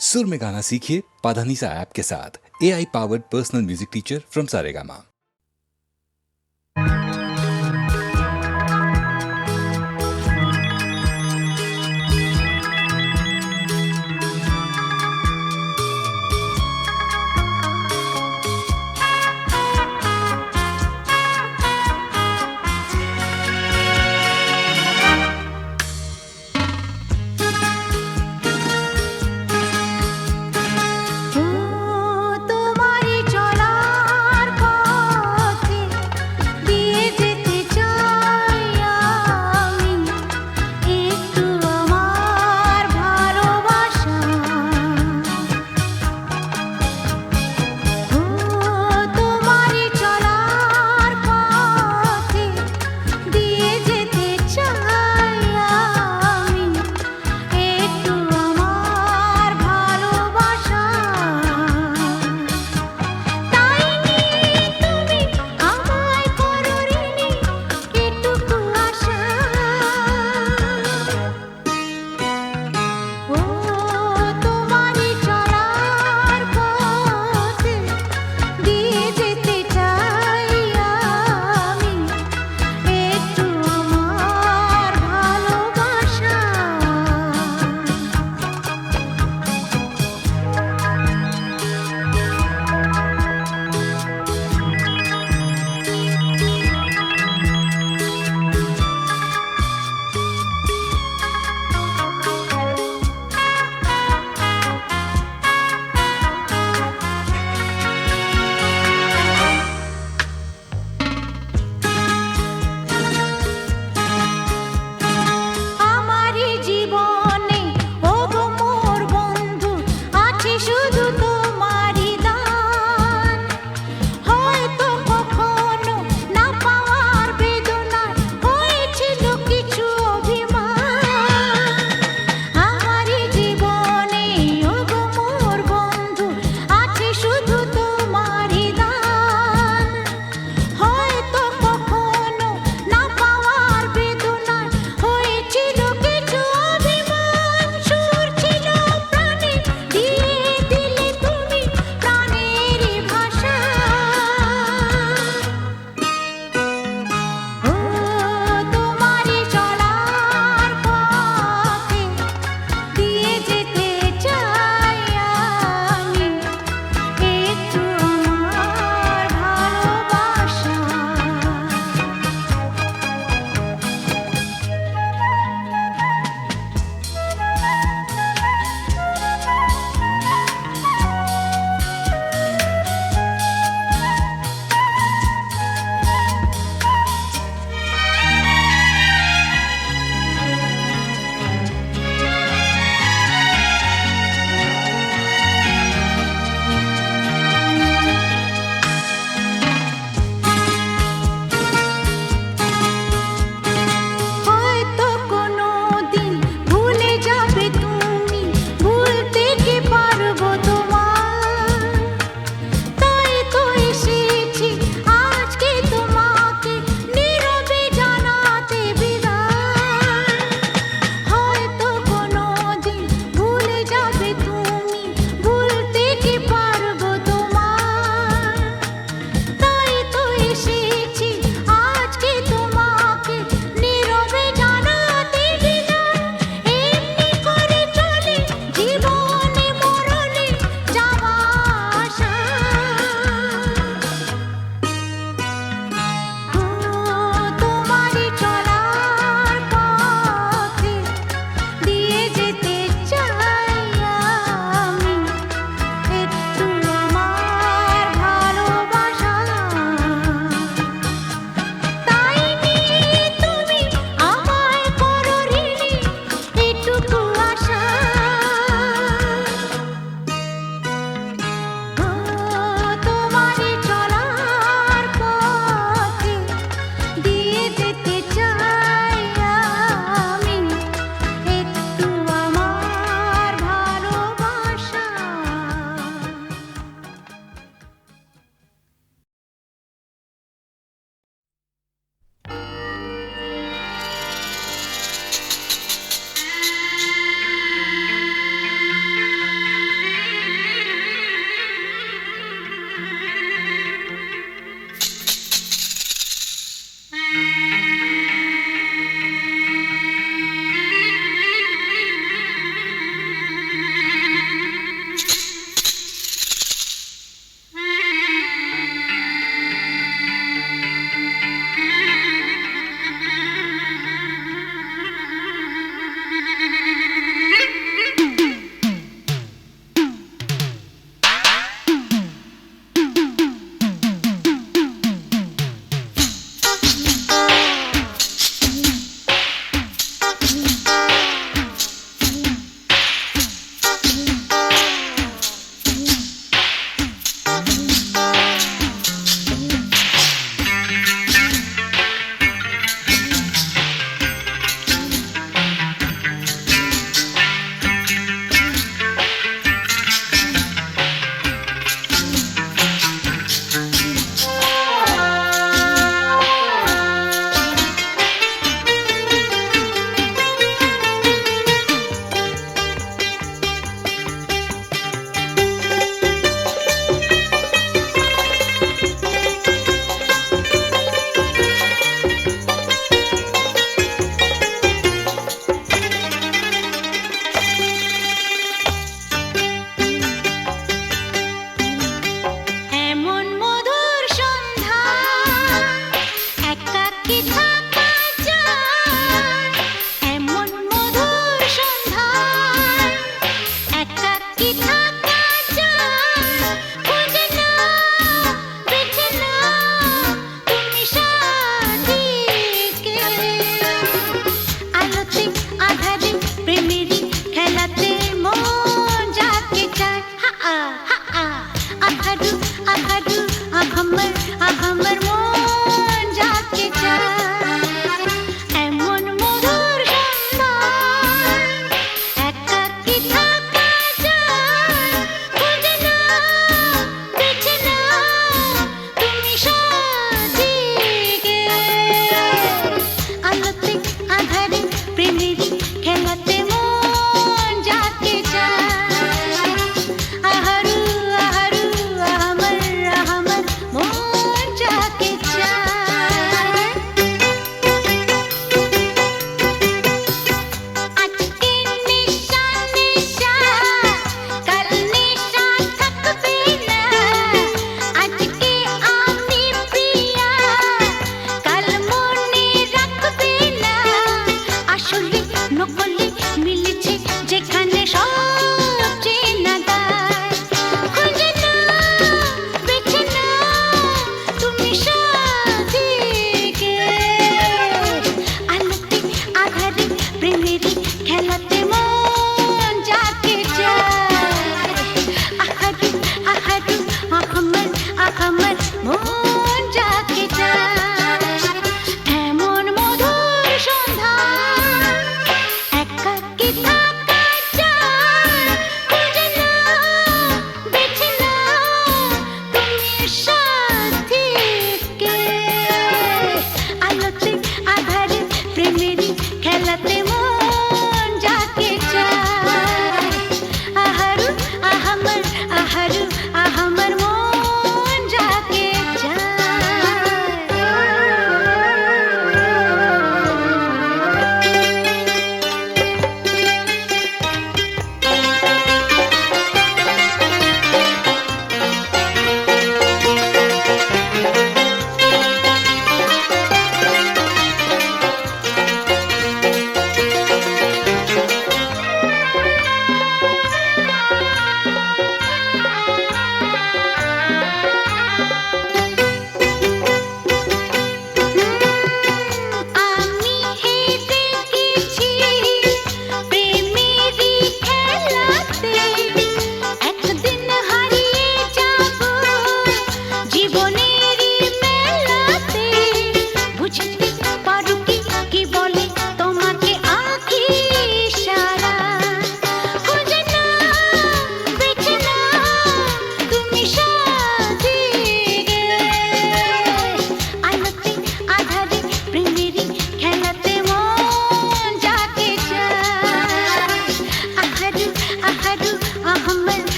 सुर में गाना सीखिए पाधानीसा ऐप के साथ। AI powered personal music teacher from Saregama. তোমারি চলার পথ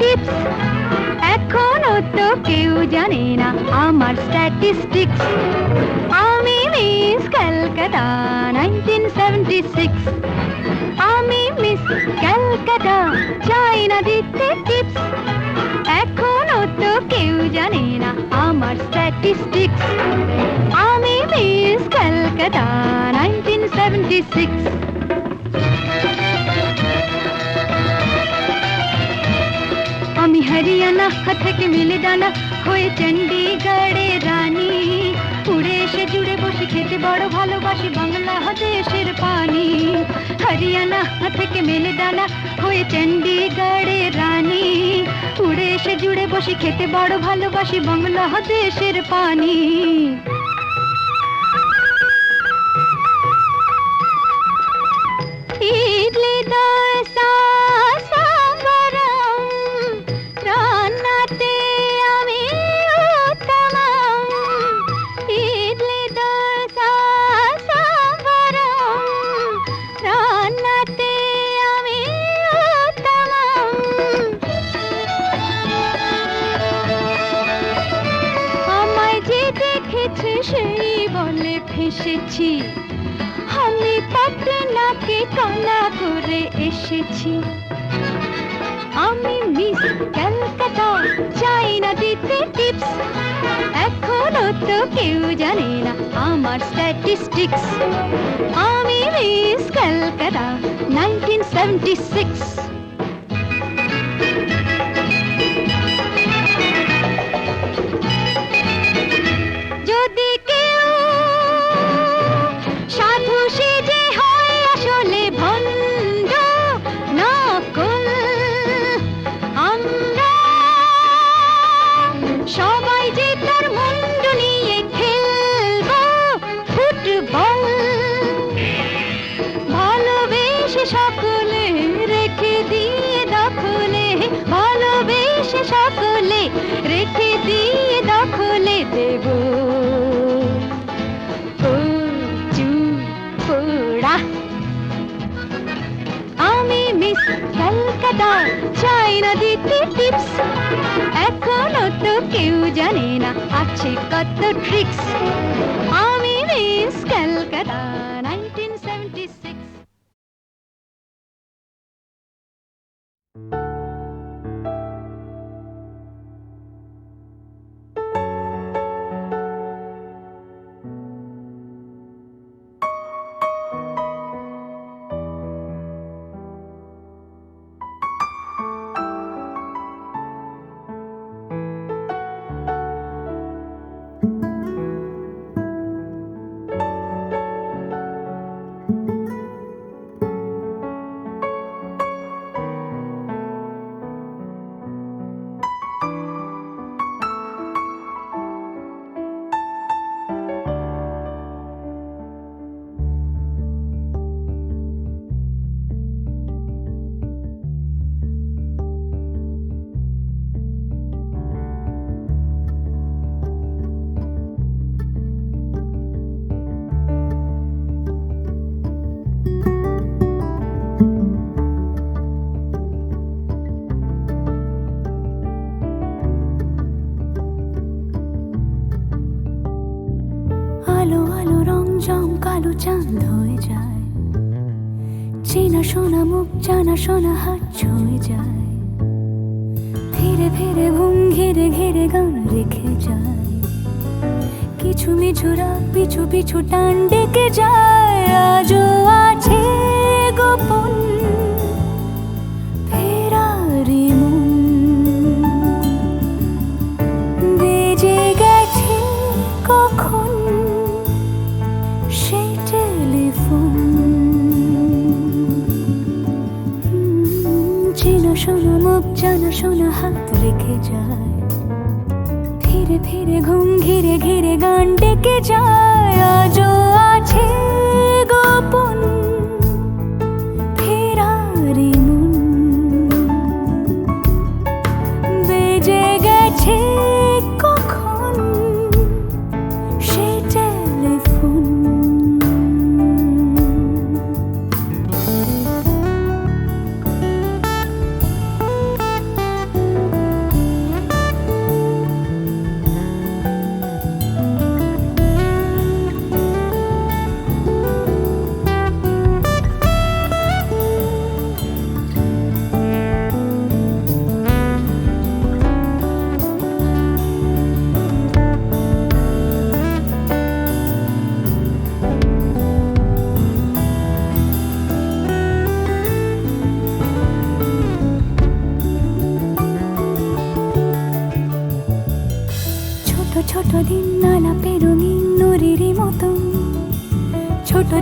টিপস এখনো তো কেউ জানে না আমার স্ট্যাটিস্টিক্স আমি মিস ক্যালকাটা 1976 আমি মিস ক্যালকাটা চাই না দিতে টিপস এখনো তো কেউ জানে না আমার স্ট্যাটিস্টিক্স আমি মিস ক্যালকাটা 1976 আমি হরিয়ানা থেকে মিলে ডানা হয়ে চণ্ডীগড়ে রানী উড়ে এসে জুড়ে বসে খেতে বড় ভালোবাসি বাংলাদেশের পানি হরিয়ানা থেকে মিলে ডানা হয়ে চণ্ডীগড়ে রানী উড়ে এসে জুড়ে বসে খেতে বড় ভালোবাসি বাংলাদেশের পানি ইডলি দোসা সাম্বারম রান্নাতে আমি উত্তমম ইডলি দোসা সাম্বারম রান্নাতে আমি উত্তমম আমায় যে দেখেছে সেই বলে ফেসেছি আমি পাটনাকে কানা করে এসেছি আমি মিস ক্যালকাটা চাই না দিতে টিপস এখনো তো কেউ জানে না আমার স্ট্যাটিস্টিক্স আমি মিস ক্যালকাটা 1976 যদি কেউ সাধু সেজে হয় আসলে ভণ্ড নকল আমরা সবাই যে তার মুন্ড নিয়ে খেলবো ফুটবল ভালোবেসে সকলে রেখে দিয়ে দখলে ভালোবেসে সকলে রেখে দিয়ে দখলে দেব আমি মিস ক্যালকাটা চাই না দিতে টিপস এখনো তো কেউ জানে না আছে কত ট্রিক্স আমি মিস ক্যালকাটা 1976 আলো আলো রং জং কালো চাঁদ হয়ে যায় চেনা শোনা মুখ জানা শোনা হাত ছুঁয়ে যায় ধীরে ধীরে ঘুম ঘিরে ঘিরে গান রেখে যায় কিছু মিছুরা পিছু পিছু টান ডেকে যায় আজও আছে গোপন ফেরারি মন বেজে গেছে কখন সেই টেলিফোন চেনা শোনা মুখ জানা শোনা হাত রেখে যায় ধীরে ধীরে ঘুম ঘিরে ঘিরে গান ডেকে যায় আজও আছে গোপন ফেরারি মন বেজে গেছে কখন সেই টেলিফোন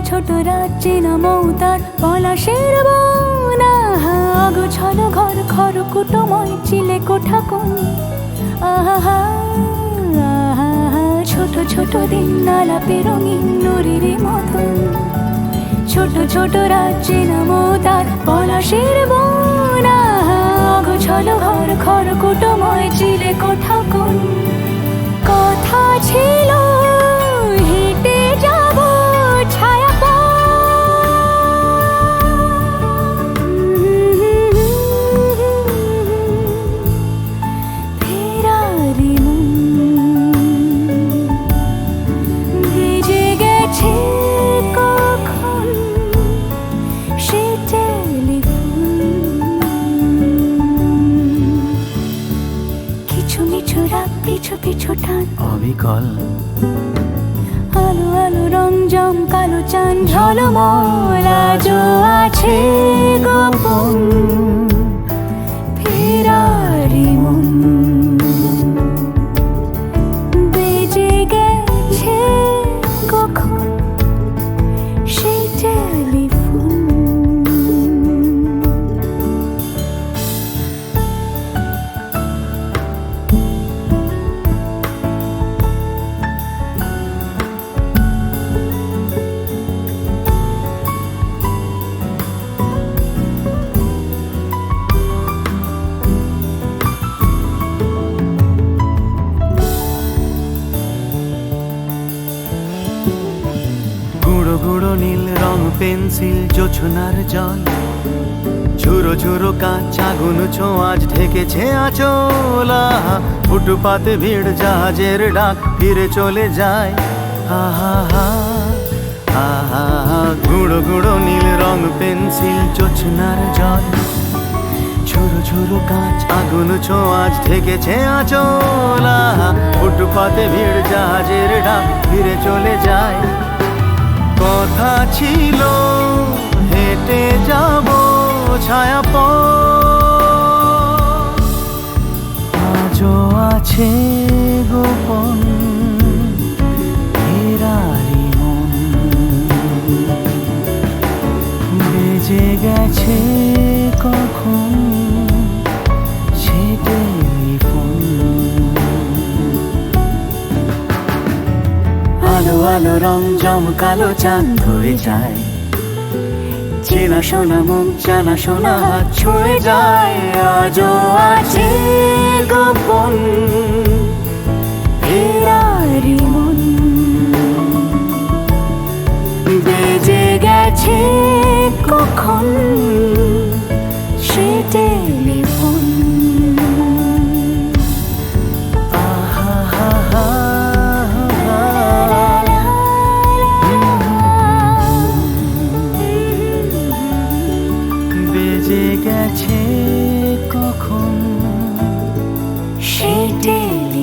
ছোট রাত চেনা মৌতার পলাশের বন, অগোছালো ঘর খড়কুটোময় চিলে কোঠা কোন, আহা আহা, ছোট ছোট দিন আলাপে রঙিন নুরির মতন, ছোট ছোট রাত চেনা মৌতার পলাশের বন, অগোছালো ঘর খড়কুটোময় চিলে কোঠা কোন। কথা ছিল হেঁটে যাব ছায়া ফেরারি ভেজে গেছে কখন সে টেলিফোন, কিছু মিছু রাত পিছু পিছু টান অবিকল আলো আলো রং জম কালো চান ঝলমল, আজও আছে গোপন ফেরারি মন, বেজে গেছে কখন সেই টেলিফোন। গুঁড়ো গুঁড়ো নীল রং পেন্সিল জোছনার জল, ঝুরো ঝুরো কাঁচ আগুন ছোঁয়াজ ঢেকেছে আঁচল, ফুটপাতে ভিড় জাহাজের ডাক ফিরে চলে যায়, আহা হা আহা, গুঁড়ো গুঁড়ো নীল রং পেন্সিল জোছনার জল, ঝুরো ঝুরো কাঁচ আগুন ছোঁয়াজ ঢেকেছে আঁচল, ফুটপাতে ভিড় জাহাজের ডাক ফিরে চলে যায়। কথা ছিল হেঁটে যাব ছায়া আজও আছে গোপন ফেরারি মন, বেজে গেছে কখন সে টেলিফোন, আলো আলো রং জমকালো চাঁদ হয়ে যায়, চেনা শোনা মুখ জানা শোনা হাত ছুঁয়ে যায়, আজও আছে গোপন ফেরারি মন, বেজে গেছে কখন সে টেলিফোন, আহা হা হা বেজে গেছে কখন সে টেলিফোন।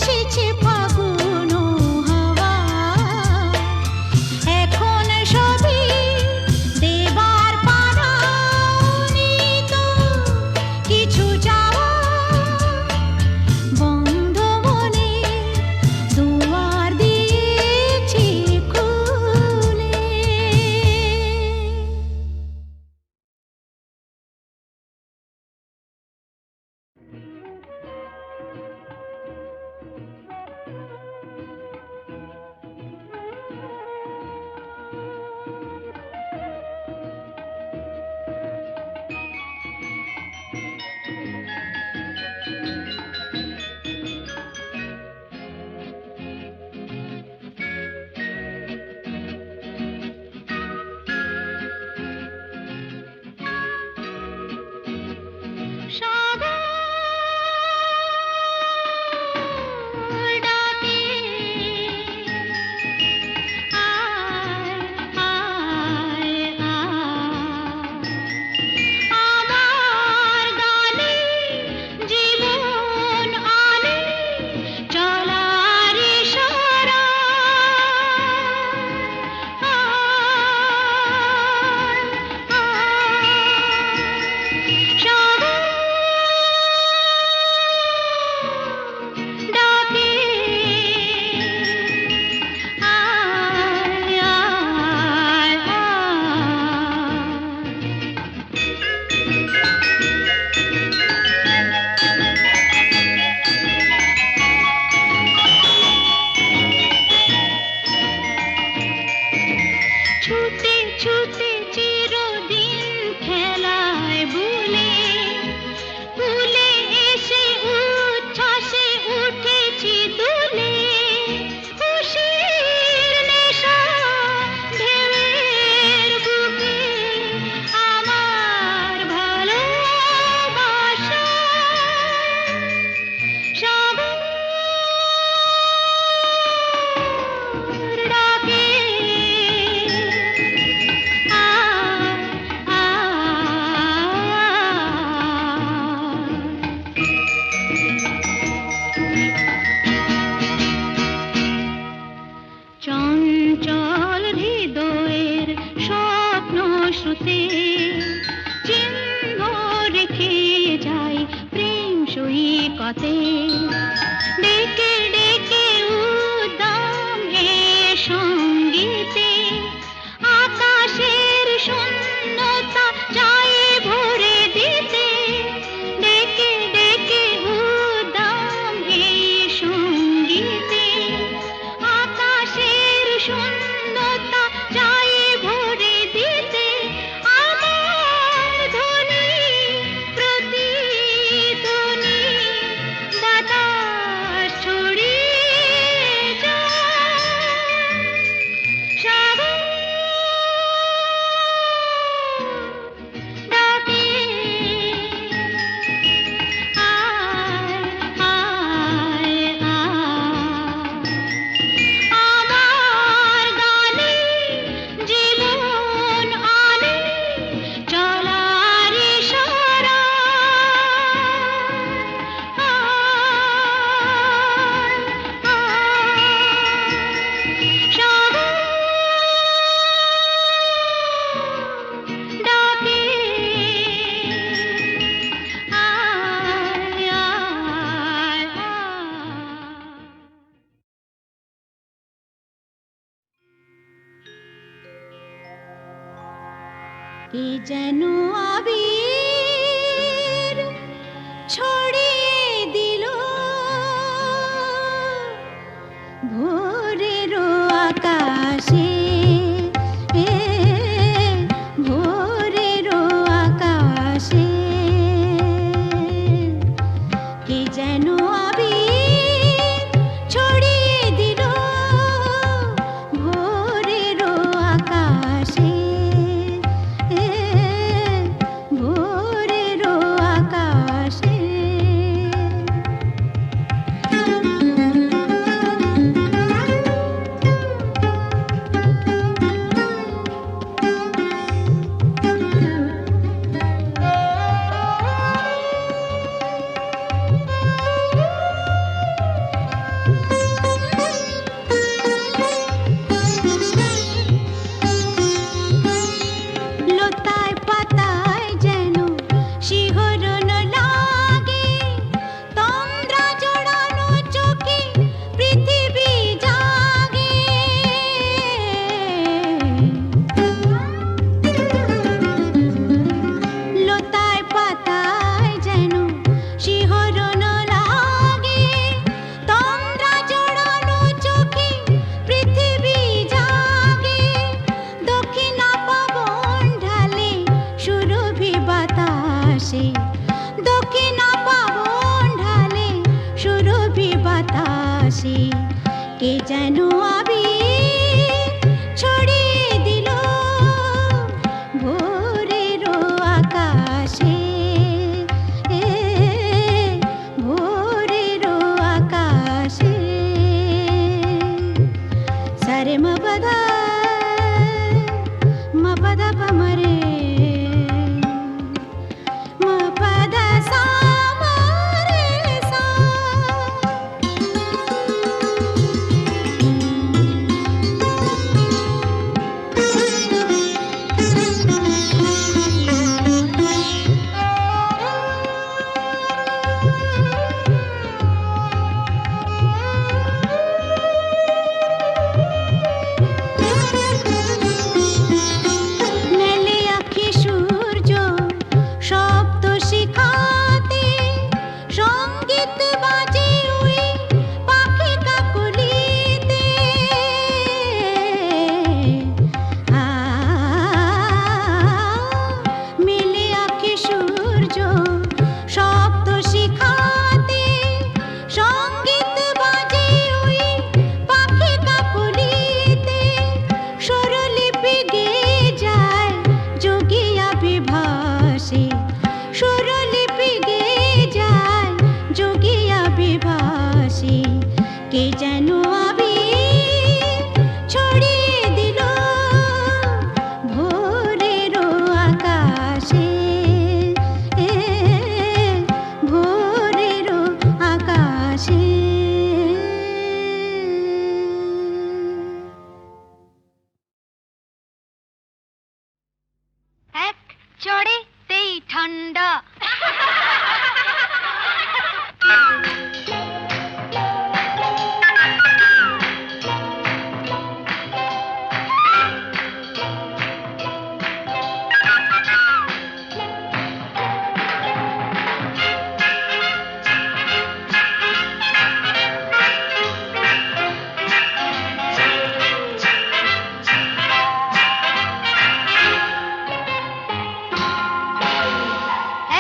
এসেছে ফাগুন হাওয়া, এখন সবই দেবার পারা, নেই তো কিছু চাওয়া, বন্ধ মনে দুয়ার দিয়েছি খুলে। সাগর ডাকে আয় আয় আয়, আমার গানে জীবন আনে চলার ইশারা, আয় আয় সাগর ডাকে আয় আয় ছুটে ছুটে চিরদিন খেলায় ভুলে ভুলে এসে উচ্ছ্বাসে উঠেছি দুলে, খুশির নেশা ঢেউয়ের বুকে আমার ভালোবাসা, সাগর ডাকে আয় আয়। চঞ্চল হৃদয়ের স্বপ্ন শ্রুতে চিহ্ন রেখে যাই প্রেম সৈকতে, ডেকে ডেকে উদ্দাম এ সঙ্গীতে আকাশের শূন্যতা যায় ভরে দিতে, ডেকে ডেকে উদ্দাম এই সঙ্গীতে আকাশের শূন্যতা যায় ভরে দিতে, আমার ধ্বনি প্রতিধ্বনি বাতাস ছড়িয়ে যায়, সাগর ডাকে আয় আয় আয়, আমার গানে জীবন আনে চলার ইশারা, আয় আয় সাগর ডাকে আয় আয় আয়। এ যেন আবির ছড়িয়ে দিল ভোরের আকাশে, ভোরের আকাশে কে যেন আবির ছড়িয়ে দিল ভোরের আকাশে, ভোরের আকাশে। কে যেন আবির ছড়িয়ে দিল ভোরেরও আকাশে, ভোরেরও আকাশে। সারে মপদা মপদা পমরে মপদা সা মরে সা। মেলে আঁখি সূর্য শব্দ শিখাতে, সঙ্গীত বাজে ওই পাখি কাকলিতে। মেলে আঁখি সূর্য শব্দ শিখাতে, সঙ্গীত বাজে ওই পাখি কাকলিতে। স্বরলিপি গেয়ে যায় যোগিয়া বিভাসে, স্বরলিপি গেয়ে যায় যোগিয়া বিভাসে। কে যেন আবির ছড়িয়ে দিল ভোরেরও আকাশে, ভোরেরও আকাশে। এক চড়েতেই ঠান্ডা।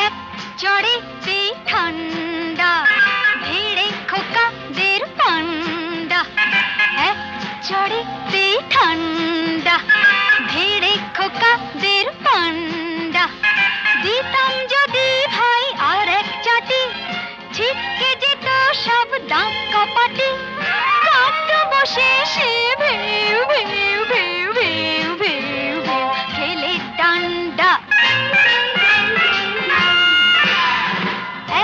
এক চড়েতেই ঠান্ডা, ভিড়ে খোকাদের পান্ডা। এক চড়েতেই ঠান্ডা, ভিড়ে খোকাদের পান্ডা। দিতাম যদি ভাই আর এক চাটি, ছিটকে যেত সব দাঁত কপাটি। কাঁদ বসে সে ভেউ ভেউ ভেউ ভেউ ভেউ ভেউ খেলে ডান্ডা।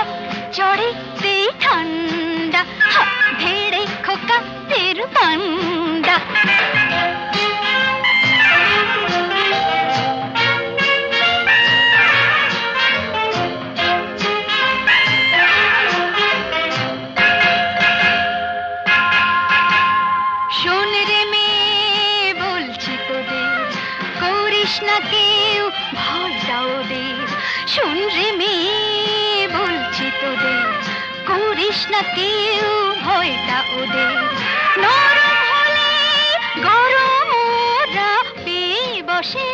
এক চড়েতেই ঠান্ডা, ভিড়ে খোকাদের পান্ডা। শোন রে মেয়ে বলছি তোদের, করিস না কেউ ভয়টা ওদের। শোন রে মেয়ে বলছি তোদের, করিস না কেউ ভয়টা ওদের। নরম হলে গরম ওরা পেয়ে বসে,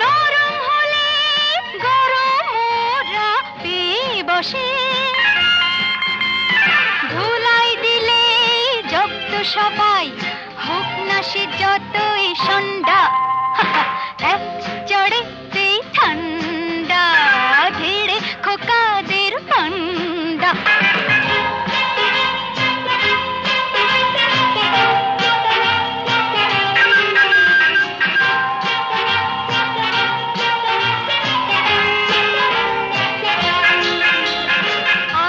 নরম হলে গরম ওরা পেয়ে বসে। ধুলাই দিলে জব্দ সবাই, হোক না সে যতই সন্ধ্যা। এক চড়েতেই ঠান্ডা, ভিড়ে খোকাদের পান্ডা।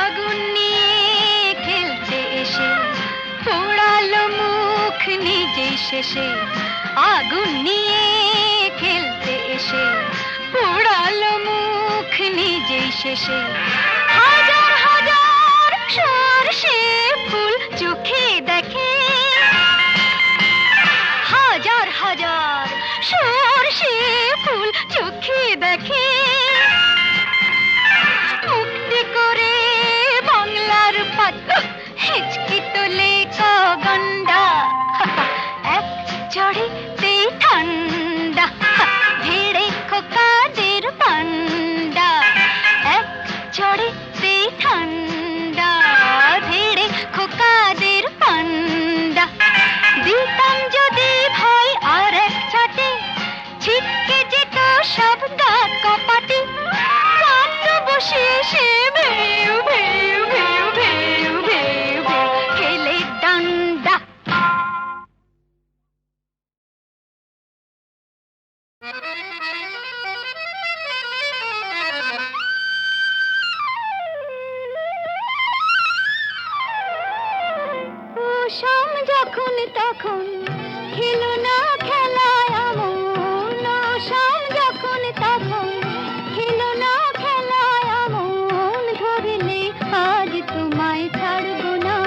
আগুন নিয়ে খেলতে এসে পোড়ালো মুখ নিজেই শেষে। আগুন নিয়ে খেলতে এসে পোড়ালো মুখ নিজেই শেষে। হাজার হাজার সরষে ফুল চোখে দেখে, হাজার হাজার সরষে ফুল চোখে দেখে। মুক্তি করে বাংলার পাত হিচকি তোলে কগন্ডা। এক চড়েতেই ঠান্ডা, ভিড়ে খোকাদের পান্ডা। এক চড়ে বসে এসে ভেউ ভেউ ভেউ ভেউ ভেউ ভেউ খেলে ডান্ডা। শাম যখন তখন খেলো না খেলায় আমন, শাম যখন তখন খেলো না খেলায় আমন, ধরলে আজ তোমায় ছাড়বো না,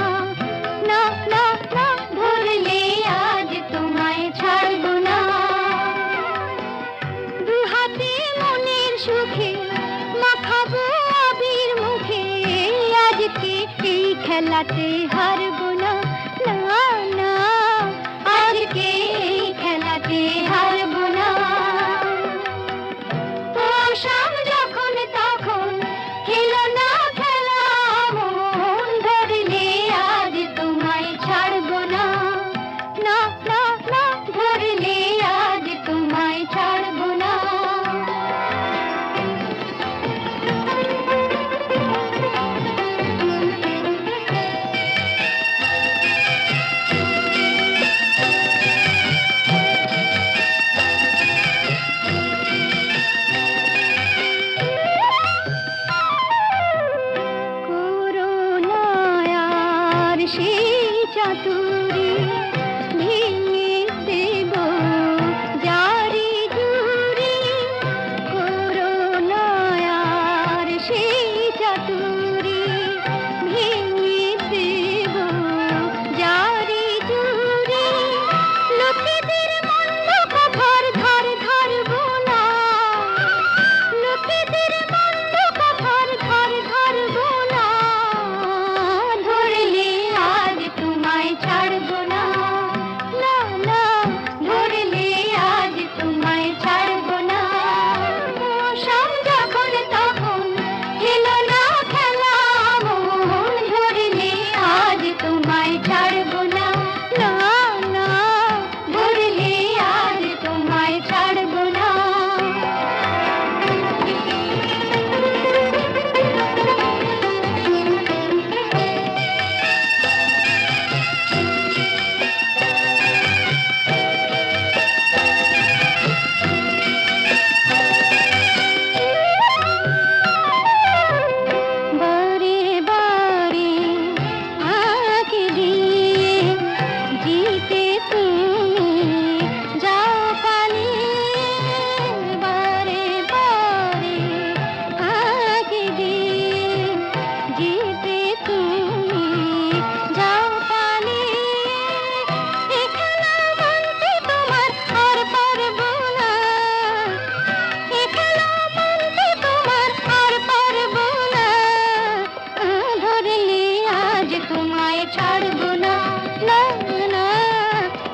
না না না, ধরলে আজ তোমায় ছাড়বো না। দু হাতে মনের সুখে মাখাবো আবির মুখে, আজকে এই খেলাতে হারবো না, না না, আজকে এই খেলাতে হারবো না। ও শাম যখন তখন খেলো না খেলা মন, ধরলে আজ তোমায় ছাড়বো না, না না না, ধরলে আজ তোমায় ছাড়বো না। সেই চাতুরি ভেঙে দেব জারি জুরি, করোনায়ার সেই চাতুরি ভেঙে দেব জারি জুরি, লোকেদের মন্দ কথার ধার ধারবো না, লোকেদের মন্দ কথার ধার ধারবো না, ধরলে আজ তোমায় ছাড়বো না, না না, ধরলে আজ তোমায় ছাড়বো না। ও শাম যখন তখন খেলো না খেলা মন, ধরলে আজ তোমায় ছাড়বো না, না না, ধরলে আজ তোমায় ছাড়বো না। বারে বারে আঁকে দিয়ে জিতে তুমি যাও পালিয়ে, বারে বারে আঁকে দিয়ে জিতে তুমি যাও পালিয়ে, এ খেলা মানতে তোমার আর পারবো না, এ খেলা মানতে তোমার আর পারবো না, ধরলে আজ তোমায় ছাড়বো না, না না,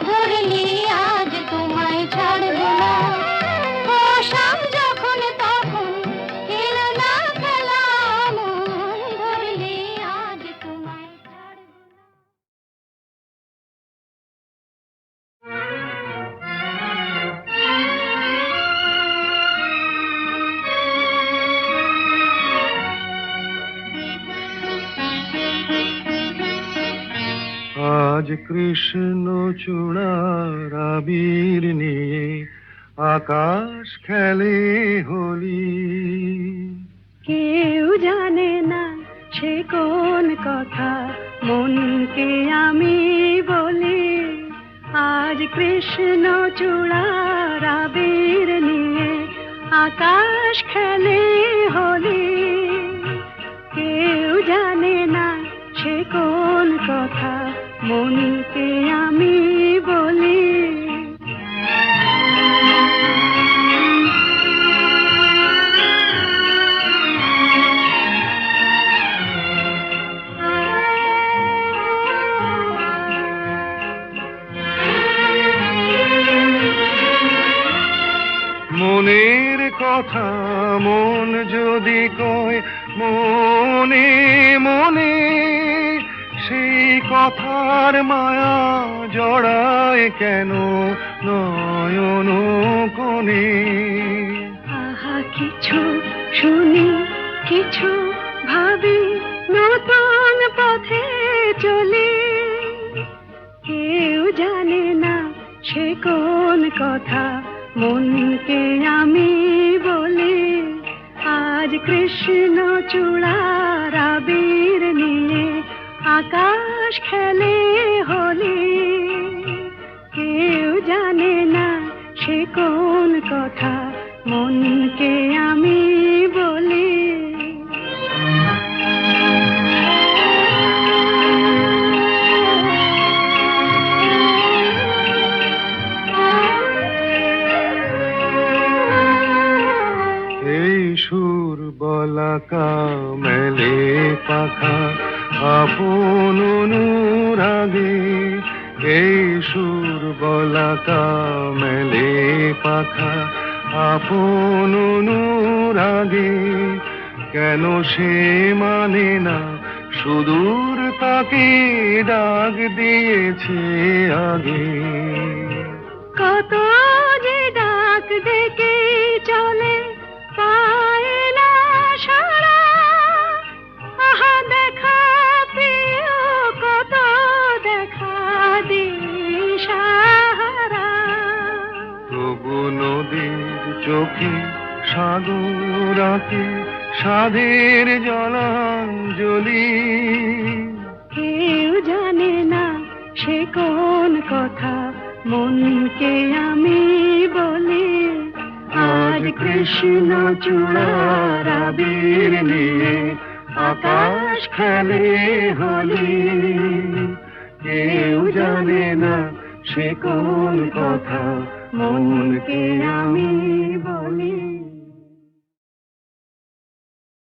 ধরলে আজ তোমায় ছাড়বো না। ও শাম যখন তখন খেলো না খেলা মন, ধরলে আজ তোমায় ছাড়বো না। আজ কৃষ্ণ চূড়ার আবির নিয়ে আকাশ খেলে হোলি, কেউ জানে না সে কোন কথা মনকে আমি বলি, আজ কৃষ্ণ চূড়ার আবির নিয়ে আকাশ খেলে হোলি, কেউ জানে না সে কোন কথা মনকে আমি বলি। মনের কথা মন যদি কয় মনে মনে, সেই কথার মায়া জড়ায় কেন নয়ন কোণে। আহা কিছু শুনি কিছু ভাবি নতুন পথে চলি কেউ জানে না সে কোন কথা মনকে আমি বলি আজ কৃষ্ণ চূড়ার আবির নিয়ে আকাশ খেলে হোলি কেউ জানে না সে কোন কথা মনকে আমি বলি এই সুর বলাকা মেলে পাখা আপন অনুরাগে এই সুর বলাকা মেলে পাখা আপন অনুরাগে কেন সে মানে না সুদূর তাকে ডাক দিয়েছে আগে কত যে ডাক ডেকে চলে পায় না সারা আহা দেখা প্রিয় কত দেখা দিশাহারা তবু নদীর চোখে সাগর আঁকে সাধের জলাঞ্জলি কেউ জানে না সে কোন কথা মনকে আমি বলি আজ কৃষ্ণ চূড়ার আবির নিয়ে আকাশ খেলে হোলি কেউ জানে না সে কোন কথা মনকে আমি বলি